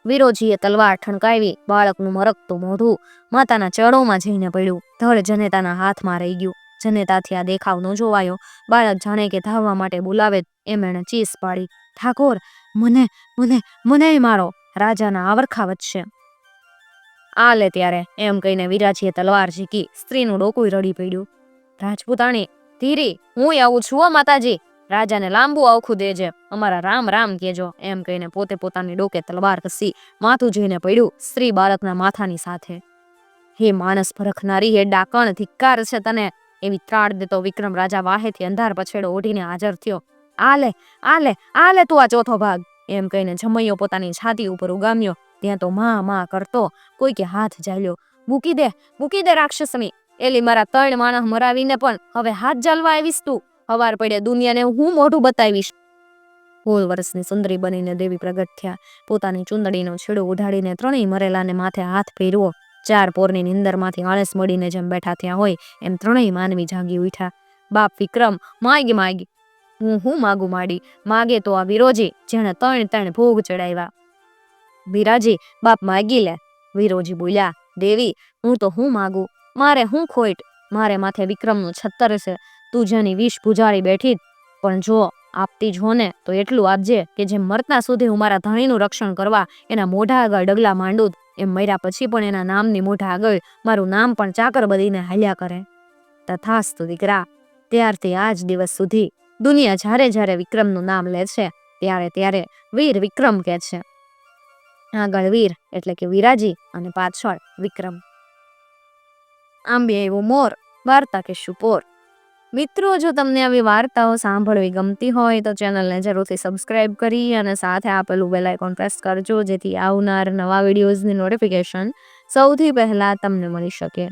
વિરોજીએ તલવાર ઠણકાવી. બાળકનું મરકતું મોઢું માતાના ચરણોમાં જઈને પડ્યું. ધડ જનેતાના હાથમાં રહી ગયું. જનેતાથી આ દેખાવ ન જોવાયો. બાળક જાણે કે ધાવવા માટે બોલાવે એમ એણે ચીસ પાડી, ઠાકોર, મને મને મને મારો. રાજાના આવરખા વચ્ચે આ લે ત્યારે એમ કહીને વિરાજીએ તલવાર ઝીકી. સ્ત્રીનું ડોકું રડી પડ્યું. રાજપૂતાણી, ધીરી, હું આવું છું માતાજી, રાજાને લાંબુ આવખું દેજે, અમારા રામ રામ કેજો. એમ કહીને પોતે પોતાની ડોકે તલવાર કસી. માથું જોઈને પડ્યું સ્ત્રી બાળકના માથાની સાથે. હે માણસ ભરખનારી, હે ડાકણ, ધિક્કાર છે તને. એવી ત્રાડ દેતો વિક્રમ રાજા વાહેથી અંધાર પછેડો ઓઢીને હાજર થયો. આ લે તું આ ચોથો ભાગ. એમ કહીને જમૈયો પોતાની છાતી ઉપર ઉગામ્યો. ત્યાં તો માં કરતો કોઈકે હાથ ઝાલ્યો. મૂકી દે રાક્ષસની. એલી મારા 3 માણસ મરાવીને પણ હવે હાથ ઝાલવા આવીશ તું? હવાર પડે દુનિયાને હું મોઢું બતાવીશ. 16 વર્ષની સુંદરી બનીને દેવી પ્રગટ થયા. પોતાની ચુંદડીનો છેડો ઉઢાડીને 3 મરેલાને માથે હાથ ફેરવો. 4 પોરની નીંદરમાંથી આળસ મળીને જેમ બેઠા થયા હોય એમ 3 માનવી જાગી ઉઠ્યા. બાપ વિક્રમ, માગી. હું માગું માડી? માગે તો આ વિરોજી, જેણે 3 ભોગ ચડાવ્યા. વિરાજી, બાપ માગી લે. વિરોજી બોલ્યા, દેવી, હું તો હું માગું? મારે હું ખોટ? મારે માથે વિક્રમનું છત્તર છે. તું જેની 20 પૂજારી બેઠી, પણ જો આપતી જો ને તો એટલું આપજે કે જેમ મરતા સુધી હું મારા ધણીનું રક્ષણ કરવા એના મોઢા આગળ ડગલા માંડું, એમ મર્યા પછી પણ એના નામની મોઢા આગળ મારું નામ પણ ચાકર બદીને હાલ્યા કરે. તથાસ્તુ દીકરા. ત્યારથી આજ દિવસ સુધી દુનિયા જ્યારે વિક્રમનું નામ લે છે ત્યારે વીર વિક્રમ કહે છે. આગળ વીર એટલે કે વિરાજી અને પાછળ વિક્રમ. આંબે એવો મોર, વાર્તા કે શુપોર. મિત્રો, જો તમને આવી વાર્તાઓ સાંભળવી ગમતી હોય તો ચેનલને જરૂરથી સબસ્ક્રાઇબ કરી અને સાથે આપેલું બેલ આઇકોન પ્રેસ કરજો, જેથી આવનાર નવા વિડીયોઝની નોટિફિકેશન સૌથી પહેલા તમને મળી શકે.